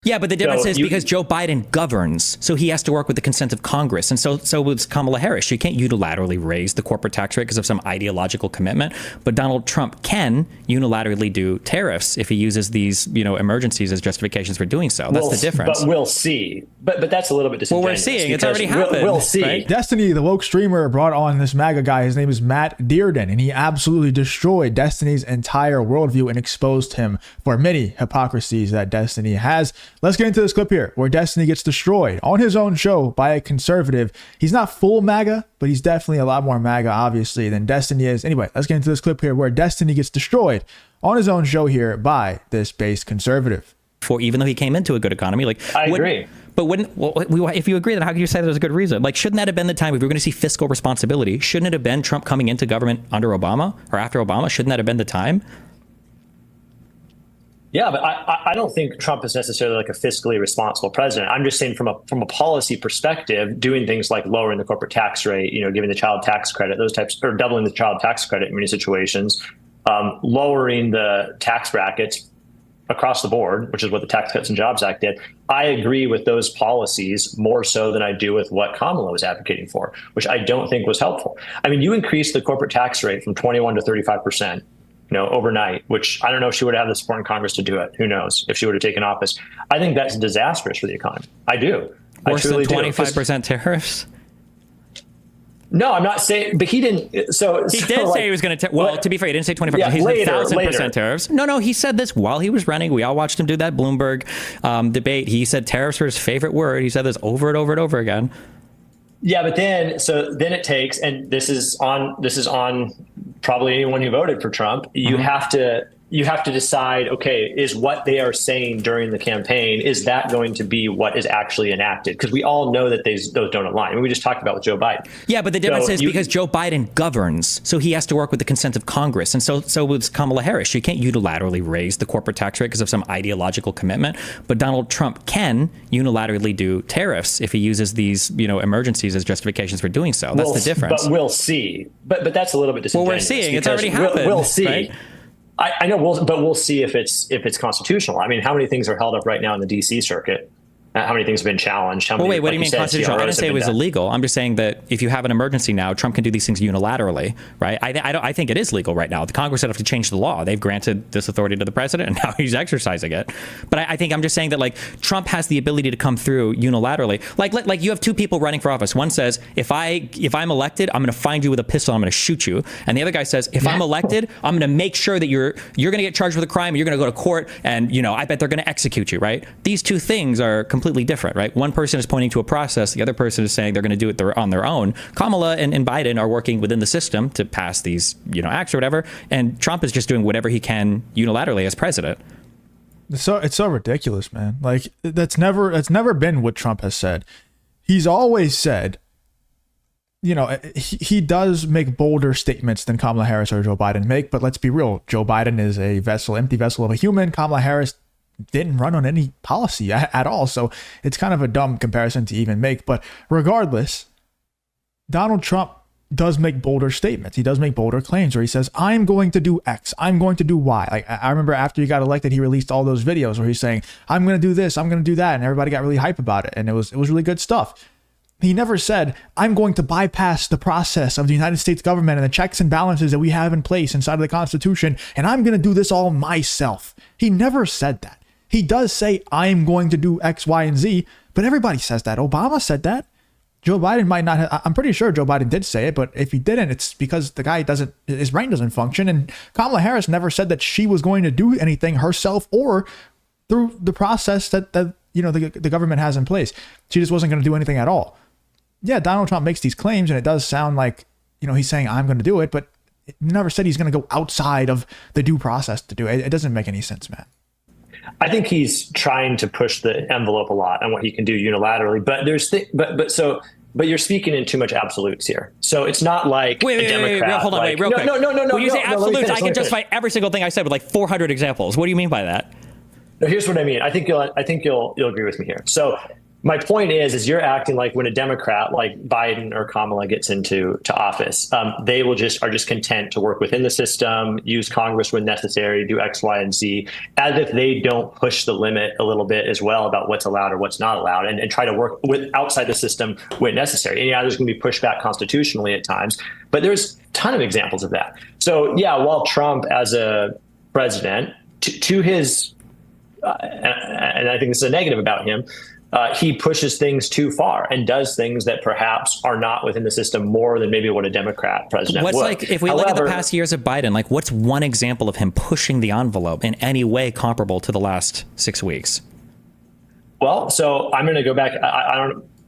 Yeah, but the difference is because Joe Biden governs, so he has to work with the consent of Congress. And so was Kamala Harris. She can't unilaterally raise the corporate tax rate because of some ideological commitment. But Donald Trump can unilaterally do tariffs if he uses these, emergencies as justifications for doing so. That's the difference. But we'll see. But that's a little bit disingenuous. Well, we're seeing. It's already happened. We'll see. Right? Destiny, the woke streamer, brought on this MAGA guy. His name is Matt Dearden, and he absolutely destroyed Destiny's entire worldview and exposed him for many hypocrisies that Destiny has. Let's get into this clip here where Destiny gets destroyed on his own show by a conservative. He's not full MAGA, but he's definitely a lot more MAGA, obviously, than Destiny is. Anyway, let's get into this clip here where Destiny gets destroyed on his own show here by this base conservative. For even though he came into a good economy, I agree. But if you agree, then how can you say there's a good reason? Like, shouldn't that have been the time if we were going to see fiscal responsibility? Shouldn't it have been Trump coming into government under Obama or after Obama? Shouldn't that have been the time? Yeah, but I don't think Trump is necessarily like a fiscally responsible president. I'm just saying from a policy perspective, doing things like lowering the corporate tax rate, giving the child tax credit, those types, or doubling the child tax credit in many situations, lowering the tax brackets across the board, which is what the Tax Cuts and Jobs Act did. I agree with those policies more so than I do with what Kamala was advocating for, which I don't think was helpful. I mean, you increased the corporate tax rate from 21 to 35%. Overnight, which I don't know if she would have the support in Congress to do it. Who knows if she would have taken office. I think that's disastrous for the economy. I do. Worse than 25% tariffs? No, I'm not saying, but he didn't. So he did say he was going to. Well, to be fair, he didn't say 25%. Yeah, he said 1,000% later. tariffs. No, he said this while he was running. We all watched him do that Bloomberg debate. He said tariffs were his favorite word. He said this over and over and over again. Yeah, but then it takes, and this is on probably anyone who voted for Trump. You have to decide, okay, is what they are saying during the campaign, is that going to be what is actually enacted? Because we all know that those don't align. I mean, we just talked about with Joe Biden. Yeah, but the difference is because Joe Biden governs, so he has to work with the consent of Congress. And so was Kamala Harris. She can't unilaterally raise the corporate tax rate because of some ideological commitment. But Donald Trump can unilaterally do tariffs if he uses these, emergencies as justifications for doing so. That's the difference. But we'll see. But that's a little bit disingenuous. Well, we're seeing. It's already happened. We'll see. Right? I know, but we'll see if it's constitutional. I mean, how many things are held up right now in the D.C. circuit? How many things have been challenged? What do you mean constitutional? I didn't say it was illegal. I'm just saying that if you have an emergency now, Trump can do these things unilaterally, right? I think it is legal right now. The Congress would have to change the law. They've granted this authority to the president, and now he's exercising it. But I'm just saying that Trump has the ability to come through unilaterally. Like you have two people running for office. One says, if I'm elected, I'm going to find you with a pistol. I'm going to shoot you. And the other guy says, if I'm elected, I'm going to make sure that you're going to get charged with a crime. And you're going to go to court, and I bet they're going to execute you, right? These two things are completely different, right? One person is pointing to a process. The other person is saying they're going to do it on their own. Kamala and Biden are working within the system to pass these, acts or whatever. And Trump is just doing whatever he can unilaterally as president. It's so ridiculous, man. Like that's never been what Trump has said. He's always said, he does make bolder statements than Kamala Harris or Joe Biden make. But let's be real. Joe Biden is a empty vessel of a human. Kamala Harris didn't run on any policy at all. So it's kind of a dumb comparison to even make. But regardless, Donald Trump does make bolder statements. He does make bolder claims where he says, I'm going to do X. I'm going to do Y. Like I remember after he got elected, he released all those videos where he's saying, I'm going to do this. I'm going to do that. And everybody got really hype about it. And it was really good stuff. He never said, I'm going to bypass the process of the United States government and the checks and balances that we have in place inside of the Constitution. And I'm going to do this all myself. He never said that. He does say, I'm going to do X, Y, and Z, but everybody says that. Obama said that. Joe Biden might not have, I'm pretty sure Joe Biden did say it, but if he didn't, it's because the guy his brain doesn't function. And Kamala Harris never said that she was going to do anything herself or through the process that the government has in place. She just wasn't going to do anything at all. Yeah, Donald Trump makes these claims and it does sound like, he's saying I'm going to do it, but it never said he's going to go outside of the due process to do it. It doesn't make any sense, man. I think he's trying to push the envelope a lot on what he can do unilaterally, but you're speaking in too much absolutes here. So it's not like wait, hold on, real quick. No. When you say absolutes, I can justify every single thing I said with 400 examples. What do you mean by that? No, here's what I mean. I think you'll agree with me here. So My point is you're acting like when a Democrat like Biden or Kamala gets into office, they are just content to work within the system, use Congress when necessary, do X, Y, and Z, as if they don't push the limit a little bit as well about what's allowed or what's not allowed, and try to work with outside the system when necessary. And yeah, there's going to be pushback constitutionally at times, but there's a ton of examples of that. So yeah, while Trump as a president, to his, and I think this is a negative about him, he pushes things too far and does things that perhaps are not within the system more than maybe what a Democrat president would. Like, if we look at the past years of Biden, like what's one example of him pushing the envelope in any way comparable to the last 6 weeks? Well, so I'm going to go back.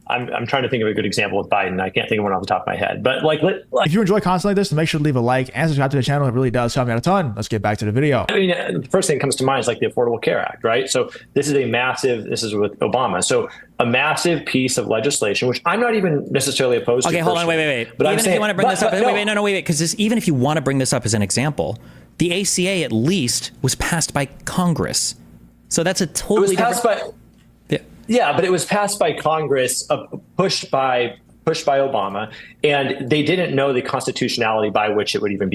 I'm trying to think of a good example with Biden. I can't think of one off the top of my head. But if you enjoy content like this, then make sure to leave a like and subscribe to the channel. It really does help me out a ton. Let's get back to the video. I mean, the first thing that comes to mind is like the Affordable Care Act, right? So this is with Obama. So a massive piece of legislation, which I'm not even necessarily opposed to. Okay, hold on, wait. But even if you want to bring this up, wait, because even if you want to bring this up as an example, the ACA at least was passed by Congress. So that's a totally different. Yeah, but it was passed by Congress, pushed by Obama, and they didn't know the constitutionality by which it would even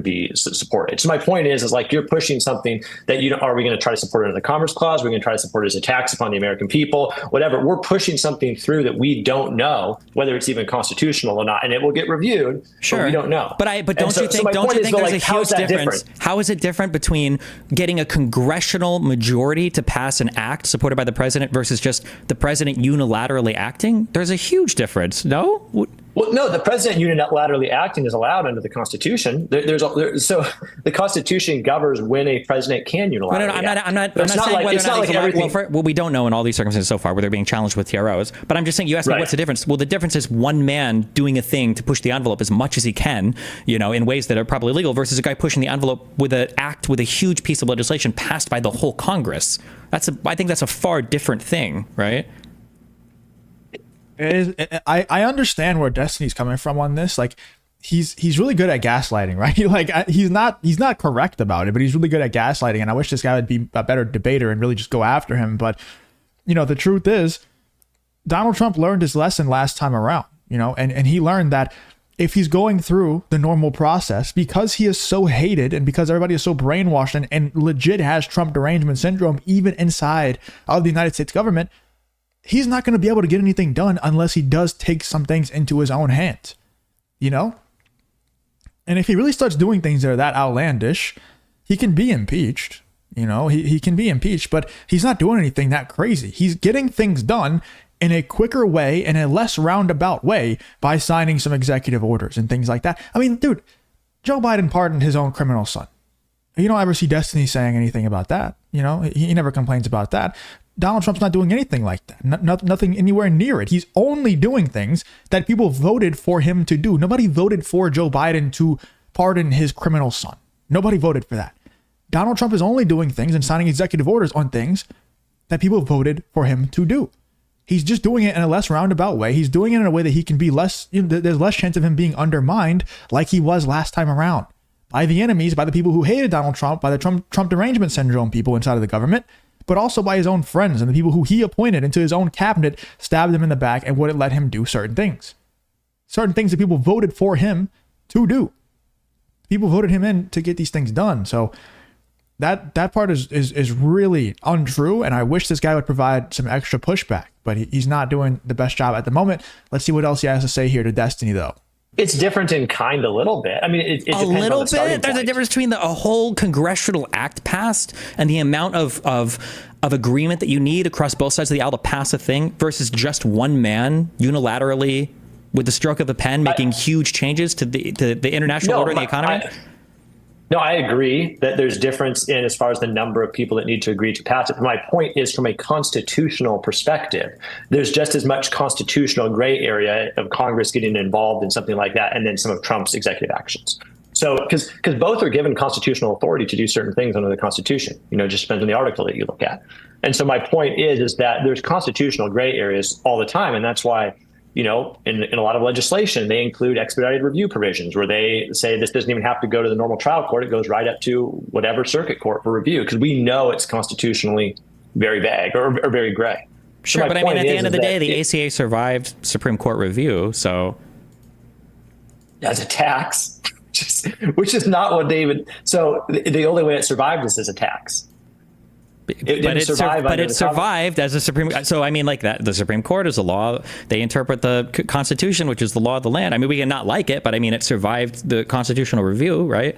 be supported. So my point is like you're pushing something that are we going to try to support it under the Commerce Clause? We're going to try to support it as a tax upon the American people, whatever. We're pushing something through that we don't know whether it's even constitutional or not, and it will get reviewed. Sure, but we don't know. But don't you think there's a huge difference? How is it different between getting a congressional majority to pass an act supported by the president versus just the president unilaterally acting? There's a huge difference. No? Well, no, the president unilaterally acting is allowed under the Constitution. So the Constitution governs when a president can unilaterally act. I'm not saying whether or not he's allowed. Well, we don't know in all these circumstances so far where they're being challenged with TROs. But I'm just saying, you asked me what's the difference. Well, the difference is one man doing a thing to push the envelope as much as he can, in ways that are probably legal, versus a guy pushing the envelope with an act with a huge piece of legislation passed by the whole Congress. I think that's a far different thing, right? I understand where Destiny's coming from on this. Like, he's really good at gaslighting, right? Like, he's not correct about it, but he's really good at gaslighting. And I wish this guy would be a better debater and really just go after him. But the truth is, Donald Trump learned his lesson last time around. And he learned that if he's going through the normal process, because he is so hated and because everybody is so brainwashed and legit has Trump derangement syndrome, even inside of the United States government, he's not going to be able to get anything done unless he does take some things into his own hands, And if he really starts doing things that are that outlandish, he can be impeached. He can be impeached, but he's not doing anything that crazy. He's getting things done in a quicker way, in a less roundabout way, by signing some executive orders and things like that. I mean, dude, Joe Biden pardoned his own criminal son. You don't ever see Destiny saying anything about that. He never complains about that. Donald Trump's not doing anything like that. Nothing anywhere near it. He's only doing things that people voted for him to do. Nobody voted for Joe Biden to pardon his criminal son. Nobody voted for that. Donald Trump is only doing things and signing executive orders on things that people voted for him to do. He's just doing it in a less roundabout way. He's doing it in a way that he can be less, there's less chance of him being undermined like he was last time around by the enemies, by the people who hated Donald Trump, by the Trump derangement syndrome people inside of the government, but also by his own friends and the people who he appointed into his own cabinet, stabbed him in the back and wouldn't let him do certain things that people voted for him to do. People voted him in to get these things done. So that part is really untrue. And I wish this guy would provide some extra pushback, but he's not doing the best job at the moment. Let's see what else he has to say here to Destiny, though. It's different in kind a little bit. I mean, it depends a little on the bit. There's a difference between a whole congressional act passed and the amount of agreement that you need across both sides of the aisle to pass a thing versus just one man unilaterally with the stroke of a pen making huge changes to the international order and the economy. I agree that there's difference in as far as the number of people that need to agree to pass it. But my point is, from a constitutional perspective, there's just as much constitutional gray area of Congress getting involved in something like that, and then some of Trump's executive actions. So, because both are given constitutional authority to do certain things under the Constitution, it just depends on the article that you look at. And so my point is that there's constitutional gray areas all the time, and that's why, in a lot of legislation, they include expedited review provisions where they say this doesn't even have to go to the normal trial court. It goes right up to whatever circuit court for review, because we know it's constitutionally very vague or very gray. Sure, but I mean, at the end of the day, the ACA survived Supreme Court review, so as a tax, which is not what they would. So the only way it survived is as a tax. It survived as a Supreme. So I mean, like that, the Supreme Court is a law. They interpret the Constitution, which is the law of the land. I mean, we can not like it, but I mean, it survived the constitutional review, right?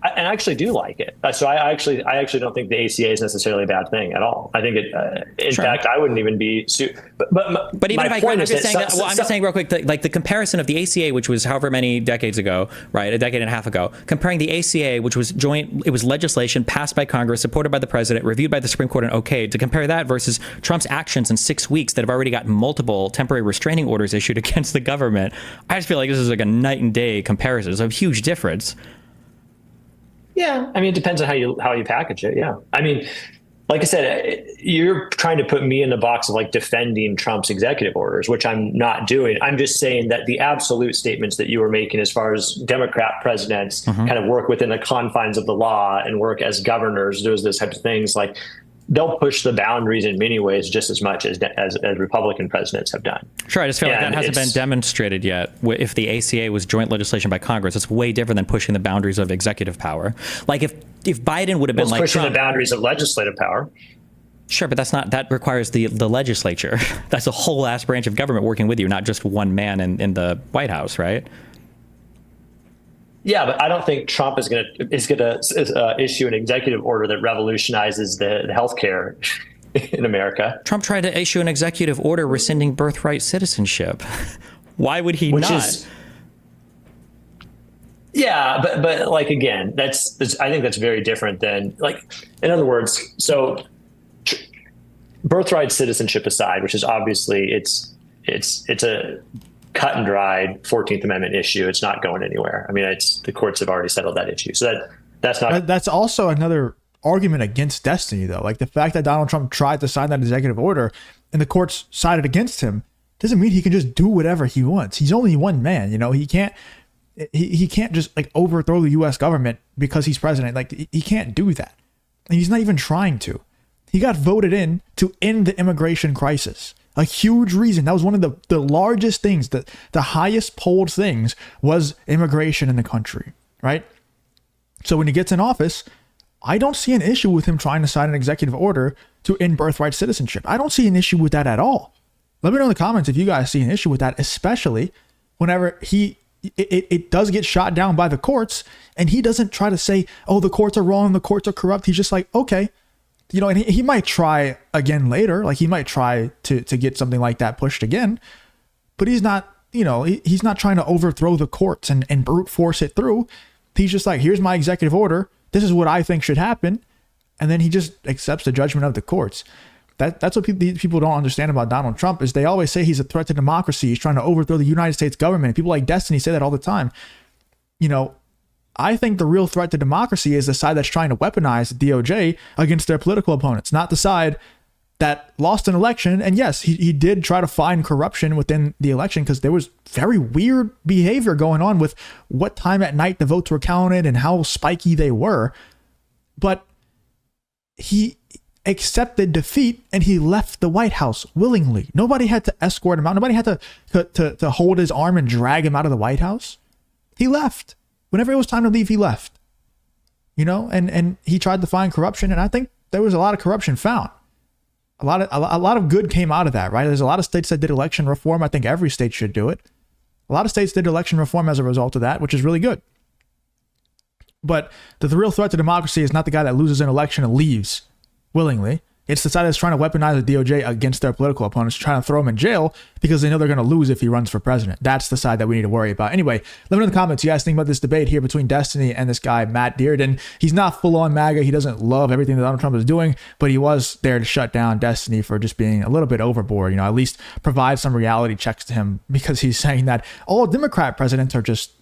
I actually do like it. So I actually don't think the ACA is necessarily a bad thing at all. I think it. In fact, I wouldn't even be. But even if I'm just saying real quick, like the comparison of the ACA, which was however many decades ago, right, a decade and a half ago, comparing the ACA, which was joint, it was legislation passed by Congress, supported by the president, reviewed by the Supreme Court, and okayed. To compare that versus Trump's actions in 6 weeks that have already got multiple temporary restraining orders issued against the government, I just feel like this is like a night and day comparison. It's a huge difference. Yeah, I mean, it depends on how you package it. Yeah, I mean, like I said, you're trying to put me in the box of like defending Trump's executive orders, which I'm not doing. I'm just saying that the absolute statements that you were making as far as Democrat presidents kind of work within the confines of the law and work as governors, those types of things, like they'll push the boundaries in many ways just as much as Republican presidents have done. Sure, I just feel like that hasn't been demonstrated yet. If the ACA was joint legislation by Congress, it's way different than pushing the boundaries of executive power. Like if Biden would have been like pushing Trump, the boundaries of legislative power. Sure, but that requires the legislature. That's a whole ass branch of government working with you, not just one man in the White House, right? Yeah, but I don't think Trump is going to issue an executive order that revolutionizes the healthcare in America. Trump tried to issue an executive order rescinding birthright citizenship. Why would he not? Yeah, but like again, that's I think that's very different than like, in other words, so birthright citizenship aside, which is obviously it's a cut and dried 14th Amendment issue. It's not going anywhere. I mean, the courts have already settled that issue. So that's not. That's also another argument against destiny, though. Like the fact that Donald Trump tried to sign that executive order and the courts sided against him doesn't mean he can just do whatever he wants. He's only one man. You know, he can't just like overthrow the U.S. government because he's president. Like he can't do that. And he's not even trying to. He got voted in to end the immigration crisis. A huge reason. That was one of the largest things, the highest polled things was immigration in the country, right? So when he gets in office, I don't see an issue with him trying to sign an executive order to end birthright citizenship. I don't see an issue with that at all. Let me know in the comments if you guys see an issue with that, especially whenever it does get shot down by the courts and he doesn't try to say, oh, the courts are wrong, the courts are corrupt. He's just like, okay. You know, and he might try again later. Like he might try to get something like that pushed again, but he's not, you know, he's not trying to overthrow the courts and brute force it through. He's just like, here's my executive order. This is what I think should happen. And then he just accepts the judgment of the courts. That's what people don't understand about Donald Trump is they always say he's a threat to democracy. He's trying to overthrow the United States government. People like Destiny say that all the time. You know, I think the real threat to democracy is the side that's trying to weaponize the DOJ against their political opponents, not the side that lost an election. And yes, he did try to find corruption within the election because there was very weird behavior going on with what time at night the votes were counted and how spiky they were. But he accepted defeat and he left the White House willingly. Nobody had to escort him out. Nobody had to hold his arm and drag him out of the White House. He left. Whenever it was time to leave, he left. You know, and he tried to find corruption, and I think there was a lot of corruption found. A lot of good came out of that, right? There's a lot of states that did election reform. I think every state should do it. A lot of states did election reform as a result of that, which is really good. But the real threat to democracy is not the guy that loses an election and leaves willingly. It's the side that's trying to weaponize the DOJ against their political opponents, trying to throw him in jail because they know they're going to lose if he runs for president. That's the side that we need to worry about. Anyway, let me know in the comments, you guys think about this debate here between Destiny and this guy, Matt Dearden. He's not full on MAGA. He doesn't love everything that Donald Trump is doing, but he was there to shut down Destiny for just being a little bit overboard, you know, at least provide some reality checks to him because he's saying that all Democrat presidents are just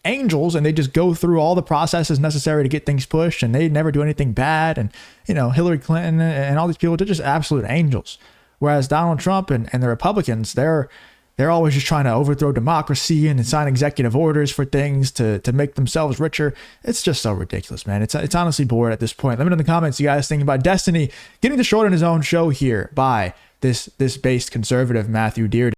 angels and they just go through all the processes necessary to get things pushed and they never do anything bad. And, you know, Hillary Clinton and all these people, they're just absolute angels. Whereas Donald Trump and the Republicans, they're always just trying to overthrow democracy and sign executive orders for things to make themselves richer. It's just so ridiculous, man. It's honestly bored at this point. Let me know in the comments, you guys thinking about Destiny getting the short on his own show here by this based conservative Matthew Dear